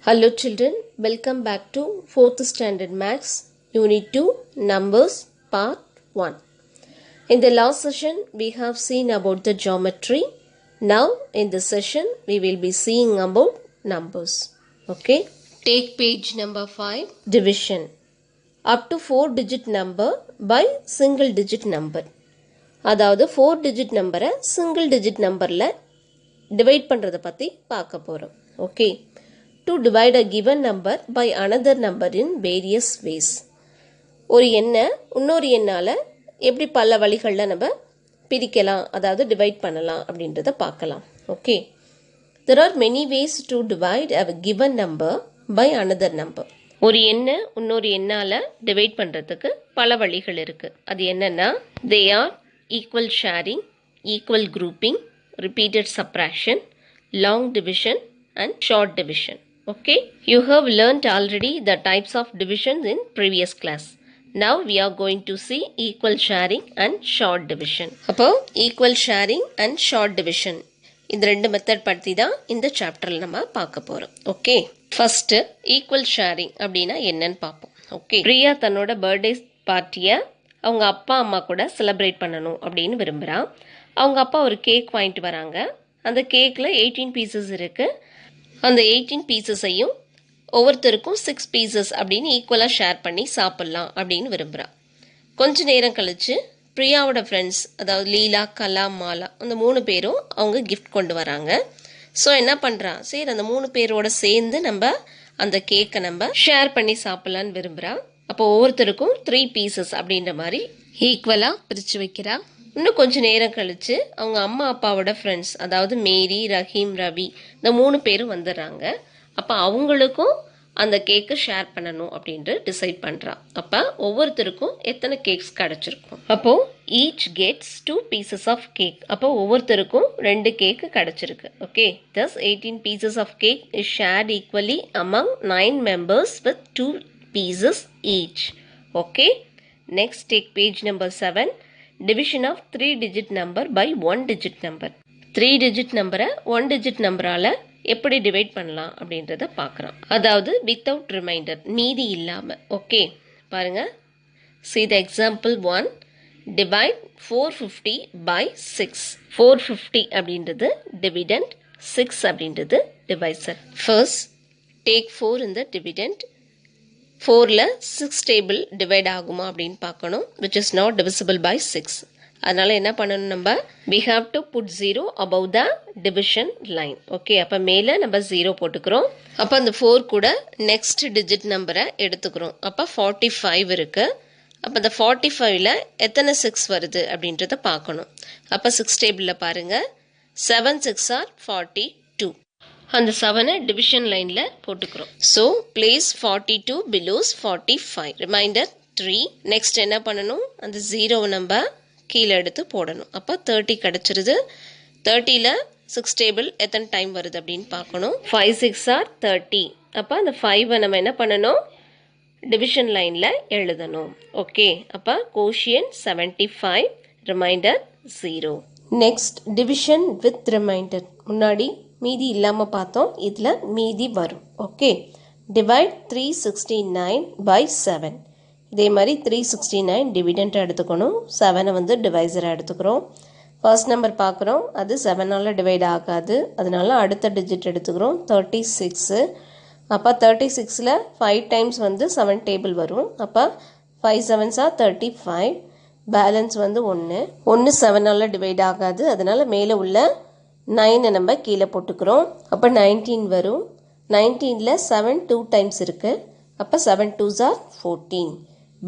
Hello children, welcome back to 4th Standard Maths, Unit 2, Numbers, Part 1. In the last session, we have seen about the geometry. Now, in this session, we will be seeing about numbers. Okay? Take page number 5, division. Up to 4-digit number by single-digit number. அதாவது 4-digit நம்பரை single-digit நம்பரில் divide பண்ணுறதை பற்றி பார்க்க போகிறோம். Okay, to divide a given number by another number in various ways. ஒரு எண்ணை இன்னொரு எண்ணால் எப்படி பல வழிகளில் நம்ம பிரிக்கலாம், அதாவது டிவைட் பண்ணலாம் அப்படின்றத பார்க்கலாம். Okay, there are many ways to divide a given number by another number. ஒரு எண்ணை இன்னொரு எண்ணால் டிவைட் பண்ணுறதுக்கு பல வழிகள் இருக்குது. அது என்னென்னா, they are equal sharing, equal grouping, repeated subtraction, long division and short division. Okay, you have learnt already the types of divisions in previous class. Now we are going to see equal sharing and short division. அப்போ equal sharing and short division இந்த ரெண்டு method பற்றி தான் இந்த சாப்டரில் நம்ம பார்க்க போகிறோம். ஓகே, ஃபர்ஸ்ட் ஈக்குவல் ஷேரிங் அப்படின்னா என்னன்னு பார்ப்போம். ஓகே, பிரியா தன்னோட பர்த்டே பார்ட்டியை அவங்க அப்பா அம்மா கூட செலிப்ரேட் பண்ணணும் அப்படின்னு விரும்புகிறான். அவங்க அப்பா ஒரு கேக் வாங்கிட்டு வராங்க. அந்த கேக்கில் 18 பீசஸ் இருக்குது. அந்த 18 பீசஸையும் ஒவ்வொருத்தருக்கும் 6 பீசஸ் அப்படின்னு ஈக்குவலாக ஷேர் பண்ணி சாப்பிட்லாம் அப்படின்னு விரும்புகிறான். கொஞ்ச நேரம் கழித்து பிரியாவோட ஃப்ரெண்ட்ஸ், அதாவது லீலா, கலா, மாலா, அந்த 3 பேரும் அவங்க கிஃப்ட் கொண்டு வராங்க. ஸோ என்ன பண்ணுறான், சரி அந்த 3 பேரோட சேர்ந்து நம்ம அந்த கேக்கை நம்ம ஷேர் பண்ணி சாப்பிட்லான்னு விரும்புகிறான். அப்போ ஒவ்வொருத்தருக்கும் 3 பீசஸ் அப்படின்ற மாதிரி ஈக்குவலாக பிரித்து வைக்கிறா. இன்னும் கொஞ்சம் நேரம் கழித்து அவங்க அம்மா அப்பாவோட ஃப்ரெண்ட்ஸ், அதாவது மேரி, ரஹீம், ரவி, இந்த 3 பேரும் வந்துடுறாங்க. அப்போ அவங்களுக்கும் அந்த கேக்கை ஷேர் பண்ணணும் அப்படின்ட்டு டிசைட் பண்ணுறான். அப்போ ஒவ்வொருத்தருக்கும் எத்தனை கேக்ஸ் கிடச்சிருக்கும். அப்போது each gets 2 pieces of cake. அப்போ ஒவ்வொருத்தருக்கும் 2 கேக்கு கிடச்சிருக்கு. Okay, thus 18 pieces of cake is shared equally among 9 members with 2 pieces each. Okay, next take page number 7. Division of 3-digit number by 1-digit number. 3-digit நம்பரை 1-digit நம்பரால் எப்படி divide பண்ணலாம் அப்படின்றத பார்க்குறோம். அதாவது without reminder, மீதி இல்லாமல். Okay, பாருங்கள். see the example 1. divide 450 by 6. 450 அப்படின்றது dividend, 6 அப்படின்றது divisor. first take 4 in the dividend. 4ல் 6 table divide ஆகுமா அப்படின்னு பார்க்கணும், which is not divisible by 6. அதனால் என்ன பண்ணணும், நம்ம we have to put 0 above the division line. Okay, அப்போ மேலே நம்ம 0 போட்டுக்கிறோம். அப்போ அந்த 4 கூட நெக்ஸ்ட் டிஜிட் நம்பரை எடுத்துக்கிறோம். அப்போ 45 இருக்குது. அப்போ அந்த 45ல் எத்தனை 6 வருது அப்படின்றத பார்க்கணும். அப்போ 6 டேபிளில் பாருங்கள், 7 6 are 42. அந்த 7 டிவிஷன் லைனில் போட்டுக்கிறோம். So place 42 below 45. Remainder 3. Next என்ன பண்ணணும், அந்த 0 நம்ம கீழே எடுத்து போடணும். அப்போ 30 கிடச்சிருது. 30ல் 6 டேபிள் எத்தனை டைம் வருது அப்படின்னு பார்க்கணும். 5 6 are 30. அப்போ அந்த 5 நம்ம என்ன பண்ணணும், டிவிஷன் லைனில் எழுதணும். ஓகே, அப்போ quotient 75, remainder 0. Next division with remainder. முன்னாடி மீதி இல்லாமல் பார்த்தோம், இதில் மீதி வரும். Okay, divide 369 by 7. இதே மாதிரி 369 டிவிடெண்ட்டாக எடுத்துக்கணும். 7 வந்து டிவைசராக எடுத்துக்கிறோம். ஃபர்ஸ்ட் நம்பர் பார்க்குறோம், அது 7ஆல் டிவைட் ஆகாது, அதனால அடுத்த டிஜிட் எடுத்துக்கிறோம். 36. அப்போ 36ல் 5 டைம்ஸ் வந்து 7 டேபிள் வரும். அப்போ 5 7s are 35. பேலன்ஸ் வந்து 1 7ஆல் டிவைட் ஆகாது, அதனால் மேலே உள்ள 9 நம்ம கீழே போட்டுக்கிறோம். அப்போ 19 வரும். 19ல் 7 2 டைம்ஸ் இருக்குது. அப்போ 7 2s are 14.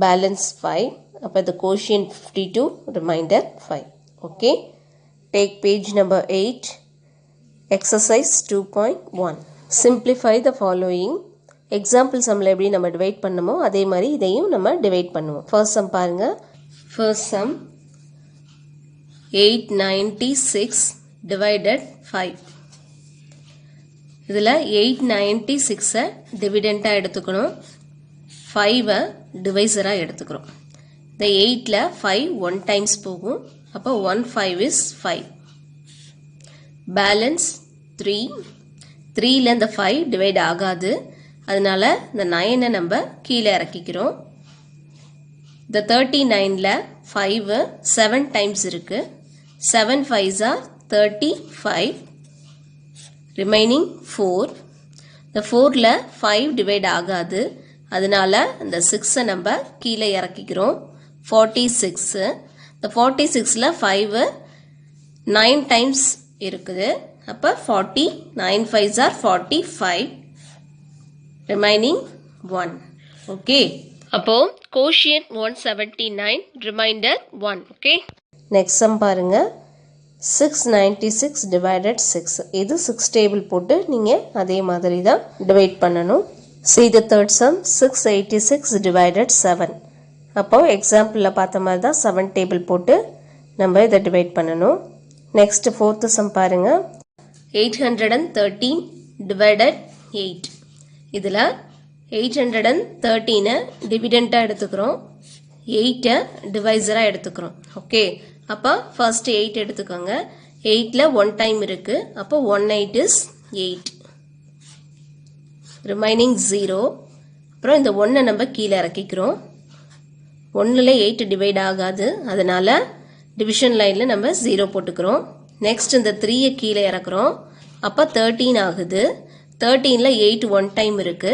பேலன்ஸ் 5. அப்போ the quotient 52, remainder 5. Okay, take page number 8. Exercise 2.1. Simplify the following. Example சம்மில் எப்படி நம்ம டிவைட் பண்ணுமோ அதே மாதிரி இதையும் நம்ம டிவைட் பண்ணுவோம். ஃபர்ஸ்ட் சம் பாருங்கள். First sum 896 divided 5. இதில் 896 டிவிடெண்ட்டாக எடுத்துக்கணும், 5 டிவைசராக எடுத்துக்கிறோம். இந்த 8ல் 5 1 டைம்ஸ் போகும். அப்போ 1 5 is 5. பேலன்ஸ் 3. 3ல இந்த 5 டிவைட் ஆகாது. அதனால இந்த 9 நம்ம கீழே இறக்கிக்கிறோம். இந்த 39ல 5 7 டைம்ஸ் இருக்கு. 7 5s are 35. ரிமைனிங் 4. இந்த 4ல 5 டிவைட் ஆகாது. அதனால இந்த 6 நம்ம கீழே இறக்கிக்கிறோம். 46. இந்த 46ல 5 9 டைம்ஸ் இருக்குது. அப்போ 40 9 5s are 45. ரிமைனிங் 1. ஓகே, அப்போ quotient 179, remainder 1. Okay, next sum பாருங்க. 696 divided 6. இது 6 டேபிள் போட்டு நீங்கள் அதே மாதிரி தான் டிவைட் பண்ணணும். See the third sum, 686 divided 7. அப்போ எக்ஸாம்பிளில் பார்த்த மாதிரி தான் 7 டேபிள் போட்டு நம்ம இதை டிவைட் பண்ணணும். நெக்ஸ்ட் ஃபோர்த்து சம் பாருங்க. 813 divided 8. இதில் 813 டிவிடெண்டாக எடுத்துக்கிறோம், 8 டிவைசராக எடுத்துக்கிறோம். ஓகே, அப்போ ஃபர்ஸ்ட் 8 எடுத்துக்கோங்க. 8ல் 1 டைம் இருக்கு. அப்போ 1 8 is 8. ரிமைனிங் 0. அப்புறம் இந்த 1 நம்ம கீழே இறக்கிக்கிறோம். 1ல் 8 டிவைட் ஆகாது. அதனால டிவிஷன் லைனில் நம்ம 0 போட்டுக்கிறோம். நெக்ஸ்ட் இந்த 3யை கீழே இறக்குறோம். அப்போ 13 ஆகுது. 13ல் 8 1 டைம் இருக்கு.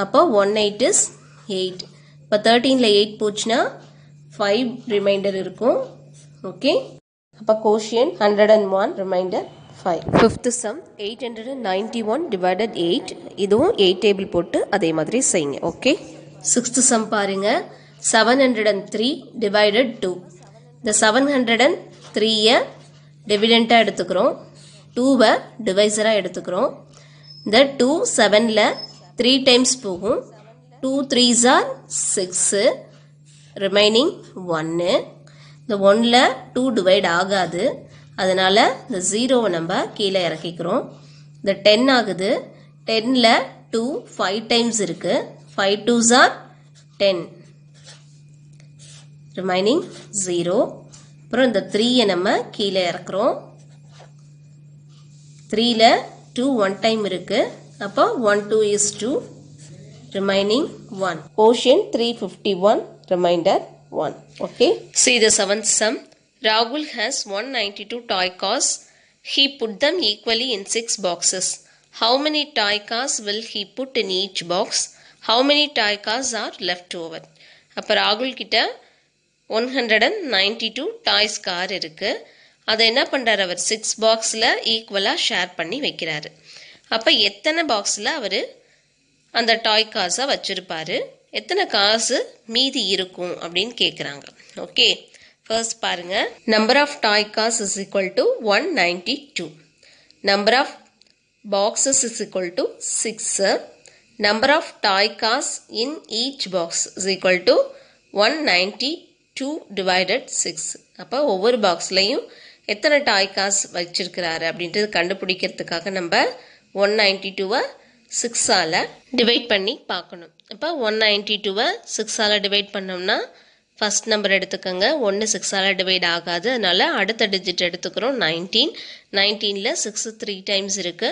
அப்போ 1 8 is 8. இப்போ 13ல் 8 போச்சுன்னா 5 ரிமைண்டர் இருக்கும். ஓகே, அப்போ quotient 101, remainder 5. Fifth sum 891 divided 8. இதுவும் 8 டேபிள் போட்டு அதே மாதிரி செய்யுங்க. ஓகே, சிக்ஸ்த் சம் பாருங்க. 703 divided 2. இந்த 703யை டிவிடெண்டாக எடுத்துக்கிறோம், 2வை டிவைசராக எடுத்துக்கிறோம். இந்த 2 7ல் 3 டைம்ஸ் போகும். 2 3s are 6. ரிமைனிங் 1. இந்த 1ல் 2 டிவைட் ஆகாது. அதனால இந்த 0வை நம்ம கீழே இறக்கிக்கிறோம். இந்த 10 ஆகுது. 10ல் 2 5 டைம்ஸ் இருக்கு. 5 2s are 10. ரிமைனிங் 0. அப்புறம் இந்த 3யை நம்ம கீழே இறக்குறோம். 3ல் 2 1 டைம் இருக்கு. அப்போ 1 2 is 2. Remaining 1. Quotient 351, remainder 1. Okay, see the seventh sum. Rahul has 192 toy cars. He put them equally in 6 boxes. How many toy cars will he put in each box? How many toy cars are left over? அப்போ ராகுல் கிட்ட 192 toys car இருக்கு. அதை என்ன பண்றாரு, அவர் 6 பாக்ஸில் ஈக்குவலாக share பண்ணி வைக்கிறாரு. அப்போ எத்தனை பாக்ஸில் அவர் அந்த டாய் கார்ஸை வச்சிருப்பாரு, எத்தனை காசு மீதி இருக்கும் அப்படின்னு கேட்குறாங்க. ஓகே, ஃபர்ஸ்ட் பாருங்க. Number of toy cars is equal to 192. Number of boxes is equal to 6. Number of toy cars in each box is equal to 192 divided 6. அப்போ ஒவ்வொரு பாக்ஸ்லையும் எத்தனை டாய் கார்ஸ் வச்சிருக்கிறாரு அப்படின்றது கண்டுபிடிக்கிறதுக்காக நம்ம 192வை 6ஆல் டிவைட் பண்ணி பார்க்கணும். இப்போ 192வை 6ஆல் டிவைட் பண்ணோம்னா ஃபர்ஸ்ட் நம்பர் எடுத்துக்கோங்க. 1 6ஆல் டிவைட் ஆகாது. அதனால அடுத்த டிஜிட் எடுத்துக்கிறோம். 19. 19ல் 6 3 டைம்ஸ் இருக்கு.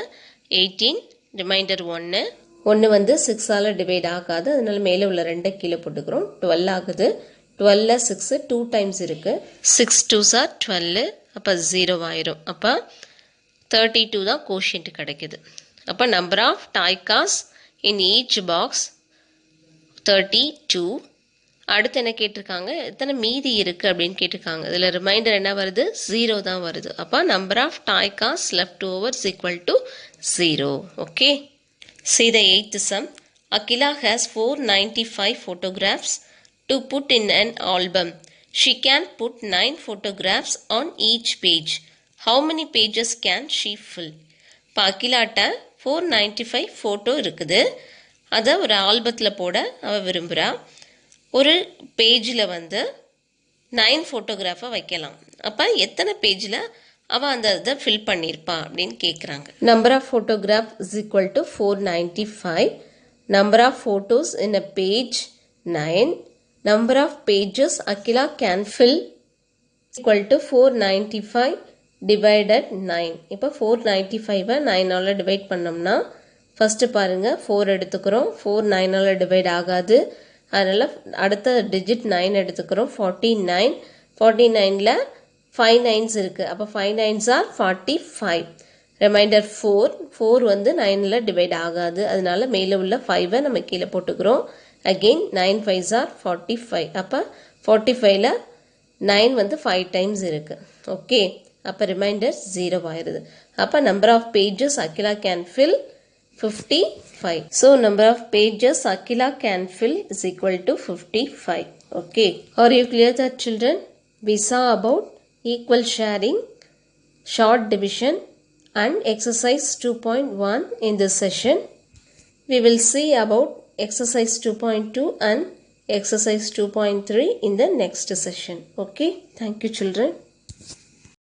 18. ரிமைண்டர் 1. 1 வந்து 6ஆல் டிவைட் ஆகாது. அதனால மேலே உள்ள 2 கீழே போட்டுக்கிறோம். 12 ஆகுது. 12ல் 6 2 டைம்ஸ் இருக்கு. 6 2s are 12. அப்போ 0 ஆயிரும். அப்போ 32 தான் கோஷியன்ட் கிடைக்குது. அப்போ number of toy cars in each box 32. அடுத்து என்ன கேட்டிருக்காங்க, எத்தனை மீதி இருக்கு அப்படின்னு கேட்டிருக்காங்க. இதில் ரிமைண்டர் என்ன வருது, 0 தான் வருது. அப்போ number of toy cars left over is equal to 0. Okay, see the eighth sum. Akila has 495 photographs to put in an album. She can put 9 photographs on each page. How many pages can she fill? இப்போ அகிலாட்ட 495 photo இருக்குது. அதை ஒரு ஆல்பத்தில் போட அவள் விரும்புகிறா. ஒரு பேஜில் வந்து 9 ஃபோட்டோகிராஃபை வைக்கலாம். அப்போ எத்தனை பேஜில் அவள் அந்த இதை ஃபில் பண்ணியிருப்பா அப்படின்னு கேட்குறாங்க. Number of photograph is equal to 495. Number of photos in a page 9. Number of pages Akila can fill equal to 495 divided 9. இப்போ 495 9ஆல் டிவைட் பண்ணோம்னா ஃபர்ஸ்ட் பாருங்க 4 எடுத்துக்கிறோம். 4 9ஆல் டிவைட் ஆகாது. அதனால அடுத்த டிஜிட் 9 எடுத்துக்கிறோம். 49. 49ல 5 9s இருக்கு. அப்போ 5 9s are 45. ரிமைண்டர் 4 வந்து 9ல டிவைட் ஆகாது. அதனால மேலே உள்ள 5 நம்ம கீழே போட்டுக்கிறோம். Again 9 5s are 45. அப்போ 45ல 9 வந்து 5 டைம்ஸ் இருக்கு. ஓகே, அப்போ ரிமைண்டர் 0 ஆயிருது. அப்போ number of pages Akila can fill 55. So number of pages Akila can fill is equal to 55. Okay. Are you clear that, children? We saw about equal sharing, short division and exercise 2.1 in this session. We will see about exercise 2.2 and exercise 2.3 in the next session. Okay. Thank you, children.